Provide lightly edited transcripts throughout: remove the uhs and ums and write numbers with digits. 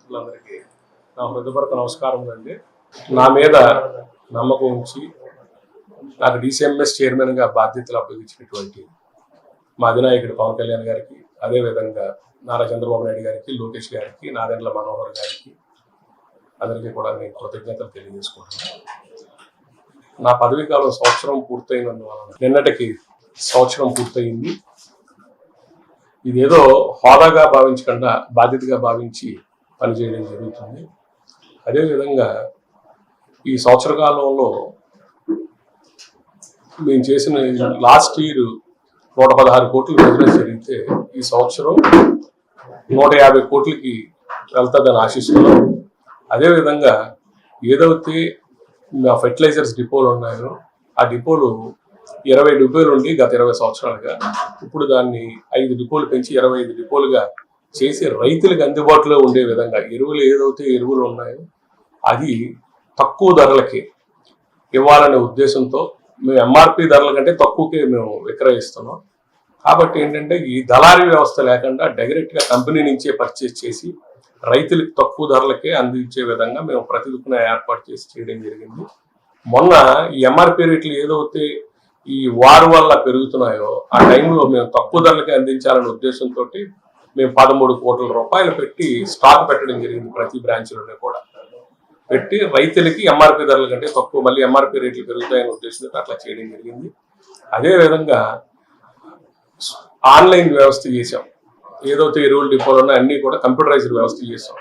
మిత్రులందరికీ నా హృదయపూర్వక నమస్కారం అండి. నా మీద నమ్మకం ఉంచి నాకు DCMS చైర్మన్గా బాధ్యతలు అప్పగించినటువంటి మా అధినాయకుడు పవన్ కళ్యాణ్ గారికి, అదేవిధంగా నారా చంద్రబాబు నాయుడు గారికి, లోకేష్ గారికి, నాదెండ్ల మనోహర్ గారికి అందరికీ కూడా నేను కృతజ్ఞతలు తెలియజేసుకుంటున్నాను. నా పదవీ కాలం సంవత్సరం పూర్తయినందువలన నిన్నటికి సంవత్సరం పూర్తయింది. ఇదేదో హోదాగా భావించకుండా బాధ్యతగా భావించి పనిచేయడం జరుగుతుంది. అదేవిధంగా ఈ సంవత్సర కాలంలో మేము చేసిన లాస్ట్ ఇయర్ 116 కోట్లు బిజినెస్ జరిగితే ఈ సంవత్సరం 150 కోట్లకి వెళ్తుందని ఆశిస్తున్నాం. అదేవిధంగా ఏదైతే మా ఫెర్టిలైజర్స్ డిపోలు ఉన్నాయో ఆ డిపోలు 20 డిపోలు ఉండి గత 20 సంవత్సరాలుగా ఇప్పుడు దాన్ని 5 డిపోలు పెంచి 25 డిపోలుగా చేసి రైతులకు అందుబాటులో ఉండే విధంగా ఏదైతే ఎరువులు ఉన్నాయో అది తక్కువ ధరలకి ఇవ్వాలనే ఉద్దేశంతో మేము MRP ధరల కంటే తక్కువకే మేము విక్రయిస్తున్నాం. కాబట్టి ఏంటంటే ఈ దళారీ వ్యవస్థ లేకుండా డైరెక్ట్గా కంపెనీ నుంచే పర్చేస్ చేసి రైతులకు తక్కువ ధరలకే అందించే విధంగా మేము ప్రతిదిక్కున ఏర్పాటు చేసి చేయడం జరిగింది. మొన్న ఈ MRP రేట్లు ఏదైతే ఈ వారు వల్ల పెరుగుతున్నాయో ఆ టైంలో మేము తక్కువ ధరలకే అందించాలనే ఉద్దేశంతో మేము 13 కోట్ల రూపాయలు పెట్టి స్టాక్ పెట్టడం జరిగింది. ప్రతి బ్రాంచ్లోనే కూడా పెట్టి రైతులకి MRP ధరల కంటే తక్కువ, మళ్ళీ MRP రేట్లు పెరుగుతాయనే ఉద్దేశంతో అట్లా చేయడం జరిగింది. అదేవిధంగా ఆన్లైన్ వ్యవస్థ చేసాం. ఏదైతే ఎరువుల డిపోలు ఉన్నాయో అన్నీ కూడా కంప్యూటరైజ్డ్ వ్యవస్థ చేసాం.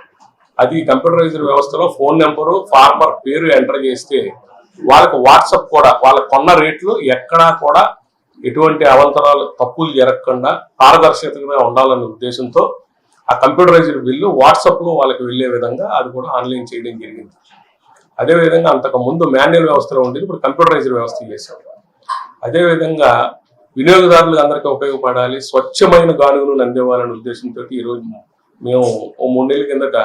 అది కంప్యూటరైజ్డ్ వ్యవస్థలో ఫోన్ నెంబరు, ఫార్మర్ పేరు ఎంటర్ చేస్తే వాళ్ళకు వాట్సాప్ కూడా వాళ్ళకు కొన్న రేట్లు ఎక్కడా కూడా ఎటువంటి అవంతరాలు తప్పులు జరగకుండా పారదర్శకంగా ఉండాలనే ఉద్దేశంతో ఆ కంప్యూటరైజ్డ్ బిల్లు వాట్సాప్లో వాళ్ళకి వెళ్ళే విధంగా అది కూడా ఆన్లైన్ చేయడం జరిగింది. అదేవిధంగా అంతకు ముందు మాన్యువల్ వ్యవస్థలో ఉండేది, ఇప్పుడు కంప్యూటరైజ్డ్ వ్యవస్థ చేశాం. అదేవిధంగా వినియోగదారులకు అందరికీ ఉపయోగపడాలి, స్వచ్ఛమైన గానుగ నూనె అందివ్వాలనే ఉద్దేశంతో ఈరోజు మేము 3 నెలల కిందట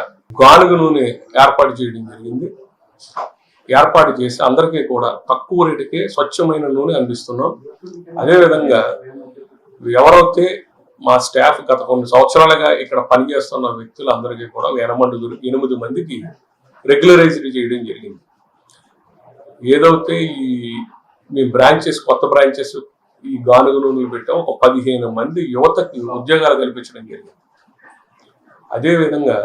గానుగ నూనె ఏర్పాటు చేయడం జరిగింది. ఏర్పాటు చేసి అందరికీ కూడా తక్కువ రేటుకే స్వచ్ఛమైన నూనె అందిస్తున్నాం. అదేవిధంగా ఎవరైతే మా స్టాఫ్ గత కొన్ని సంవత్సరాలుగా ఇక్కడ పనిచేస్తున్న వ్యక్తులందరికీ కూడా 8 మందికి రెగ్యులరైజ్డ్ చేయడం జరిగింది. ఏదైతే ఈ మీ బ్రాంచెస్, కొత్త బ్రాంచెస్ ఈ గానుగ నూనెలు పెట్టాం, ఒక 15 మంది యువతకి ఉద్యోగాలు కల్పించడం జరిగింది. అదేవిధంగా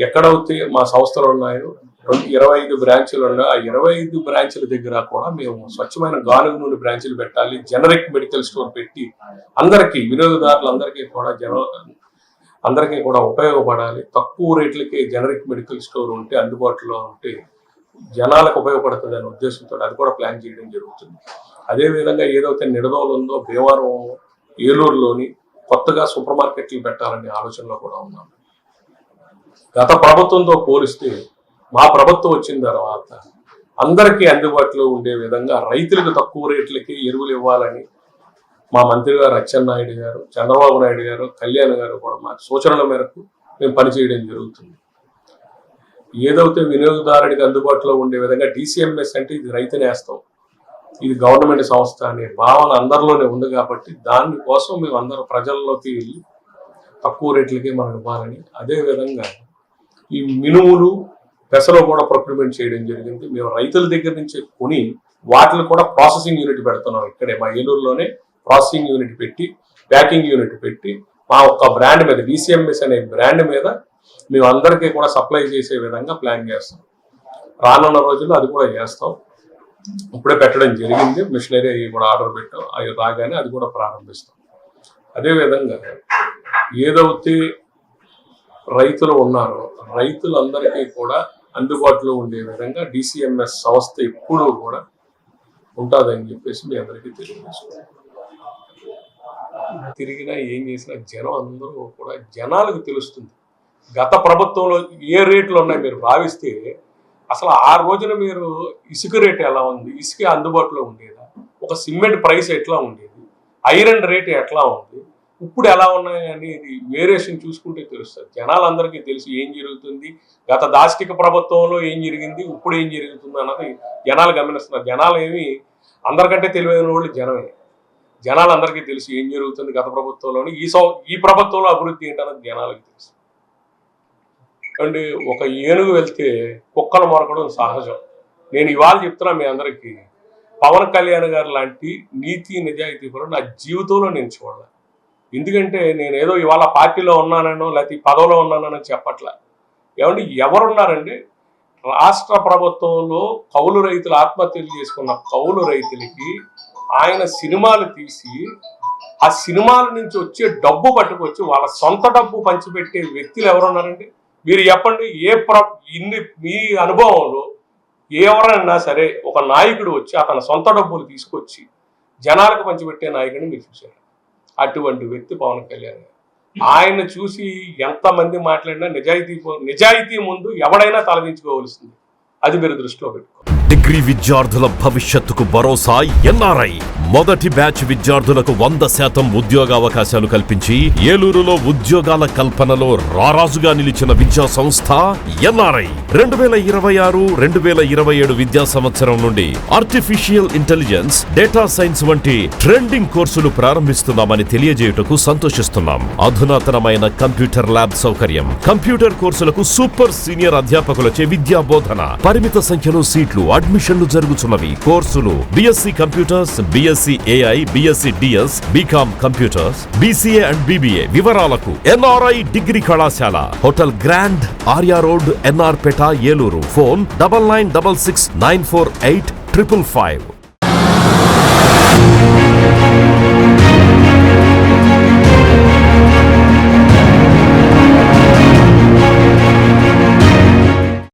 ఎక్కడైతే మా సంస్థలు ఉన్నాయో 25 బ్రాంచ్లు ఉన్నాయో ఆ 25 బ్రాంచ్ల దగ్గర కూడా మేము స్వచ్ఛమైన గానుగ నూనె బ్రాంచ్లు పెట్టాలి, జనరిక్ మెడికల్ స్టోర్ పెట్టి అందరికీ వినియోగదారులందరికీ కూడా అందరికీ కూడా ఉపయోగపడాలి. తక్కువ రేట్లకే జనరిక్ మెడికల్ స్టోర్ ఉంటే అందుబాటులో ఉంటే జనాలకు ఉపయోగపడుతుంది అనే ఉద్దేశంతో అది కూడా ప్లాన్ చేయడం జరుగుతుంది. అదేవిధంగా ఏదైతే నిడదవోలు ఉందో భీమవరం, ఏలూరులోని కొత్తగా సూపర్ మార్కెట్లు పెట్టాలనే ఆలోచనలో కూడా ఉన్నాం. గత ప్రభుత్వంతో పోలిస్తే మా ప్రభుత్వం వచ్చిన తర్వాత అందరికీ అందుబాటులో ఉండే విధంగా రైతులకు తక్కువ రేట్లకి ఎరువులు ఇవ్వాలని మా మంత్రి గారు అచ్చెన్నాయుడు గారు, చంద్రబాబు నాయుడు గారు, కళ్యాణ్ గారు కూడా మా సూచనల మేరకు మేము పనిచేయడం జరుగుతుంది. ఏదైతే వినియోగదారుడికి అందుబాటులో ఉండే విధంగా DCMS అంటే ఇది రైతు నేస్తం, ఇది గవర్నమెంట్ సంస్థ అనే భావన అందరిలోనే ఉంది. కాబట్టి దానికోసం మేము అందరూ ప్రజల్లోకి వెళ్ళి తక్కువ రేట్లకే మనం ఇవ్వాలని, అదేవిధంగా ఈ మినుములు, పెసలు కూడా ప్రొక్యూర్మెంట్ చేయడం జరిగింది. మేము రైతుల దగ్గర నుంచి కొని వాటిని కూడా ప్రాసెసింగ్ యూనిట్ పెడుతున్నాం. ఇక్కడే మా ఏలూరులోనే ప్రాసెసింగ్ యూనిట్ పెట్టి, ప్యాకింగ్ యూనిట్ పెట్టి మా ఒక్క బ్రాండ్ మీద, DCMS అనే బ్రాండ్ మీద మేము అందరికీ కూడా సప్లై చేసే విధంగా ప్లాన్ చేస్తాం. రానున్న రోజుల్లో అది కూడా చేస్తాం. ఇప్పుడే పెట్టడం జరిగింది, మిషనరీ అవి కూడా ఆర్డర్ పెట్టాం. అవి రాగానే అది కూడా ప్రారంభిస్తాం. అదేవిధంగా ఏదైతే రైతులు ఉన్నారో రైతులందరికీ కూడా అందుబాటులో ఉండే విధంగా DCMS సంస్థ ఎప్పుడూ కూడా ఉంటుందని చెప్పేసి మీ అందరికీ తెలియజేస్తున్నాం. తిరిగినా ఏం చేసినా జనం అందరూ కూడా జనాలకు తెలుస్తుంది. గత ప్రభుత్వంలో ఏ రేట్లు ఉన్నాయి మీరు భావిస్తే అసలు ఆ రోజున మీరు ఇసుక రేటు ఎలా ఉంది, ఇసుక అందుబాటులో ఉండేదా, ఒక సిమెంట్ ప్రైస్ ఎట్లా ఉండేది, ఐరన్ రేటు ఎట్లా ఉంది, ఇప్పుడు ఎలా ఉన్నాయి అనేది వేరియేషన్ చూసుకుంటే తెలుస్తుంది. జనాలందరికీ తెలుసు ఏం జరుగుతుంది, గత దాష్టిక ప్రభుత్వంలో ఏం జరిగింది, ఇప్పుడు ఏం జరుగుతుంది అన్నది జనాలు గమనిస్తున్నారు. జనాలు ఏమి అందరికంటే తెలివైన వాళ్ళు జనమే. జనాలందరికీ తెలుసు ఏం జరుగుతుంది గత ప్రభుత్వంలోని, ఈ ప్రభుత్వంలో అభివృద్ధి ఏంటన్నది జనాలకు తెలుసు. అండి ఒక ఏనుగు వెళ్తే కుక్కలు మొరకడం సహజం. నేను ఇవాళ చెప్తున్నా మీ అందరికీ, పవన్ కళ్యాణ్ గారు లాంటి నీతి నిజాయితీ కూడా నా జీవితంలో నేను చూడలే. ఎందుకంటే నేను ఏదో ఇవాళ పార్టీలో ఉన్నానో లేకపోతే పదవిలో ఉన్నానో చెప్పట్లే. ఏమంటే ఎవరున్నారండి రాష్ట్ర ప్రభుత్వంలో కౌలు రైతులు ఆత్మహత్యలు చేసుకున్న కౌలు రైతులకి ఆయన సినిమాలు తీసి ఆ సినిమాల నుంచి వచ్చే డబ్బు పట్టుకొచ్చి వాళ్ళ సొంత డబ్బు పంచిపెట్టే వ్యక్తులు ఎవరున్నారండి? మీరు చెప్పండి. మీ అనుభవంలో ఎవరైనా సరే ఒక నాయకుడు వచ్చి అతని సొంత డబ్బులు తీసుకొచ్చి జనాలకు పంచిపెట్టే నాయకుడిని మీరు చూశారు? అటువంటి వ్యక్తి పవన్ కళ్యాణ్ గారు. ఆయన చూసి ఎంతమంది మాట్లాడినా నిజాయితీ ముందు ఎవడైనా తలదించుకోవాల్సింది. అది మీరు దృష్టిలో పెట్టుకోండి. డిగ్రీ విద్యార్థుల భవిష్యత్తుకు భరోసా ఎన్ఆర్ఐ మొదటి బ్యాచ్ విద్యార్థులకు 100% ఉద్యోగావకాశాలు కల్పించి ఏలూరులో ఉద్యోగాల కల్పనలో రారాజుగా నిలిచిన విద్యా సంస్థ ఎన్ఆర్ఐ. 2026-2027 విద్యా సంవత్సరం నుండి ఆర్టిఫిషియల్ ఇంటెలిజెన్స్, డేటా సైన్స్ వంటి ట్రెండింగ్ కోర్సులు ప్రారంభిస్తున్నామని తెలియజేయుటకు సంతోషిస్తున్నాం. అధునాతనమైన కంప్యూటర్ ల్యాబ్ సౌకర్యం, కంప్యూటర్ కోర్సులకు సూపర్ సీనియర్ అధ్యాపకులచే విద్యా బోధన, పరిమిత సంఖ్యలో సీట్లు, అడ్మిషన్లు జరుగుతున్నవి. కోర్సులు BSc computers, BSc AI, BSc DS, BCom computers, BCA and BBA. వివరాలకు ఎన్ఆర్ఐ డిగ్రీ కళాశాల, hotel grand, Arya road, NR Peta, Eluru. Phone 9966948555.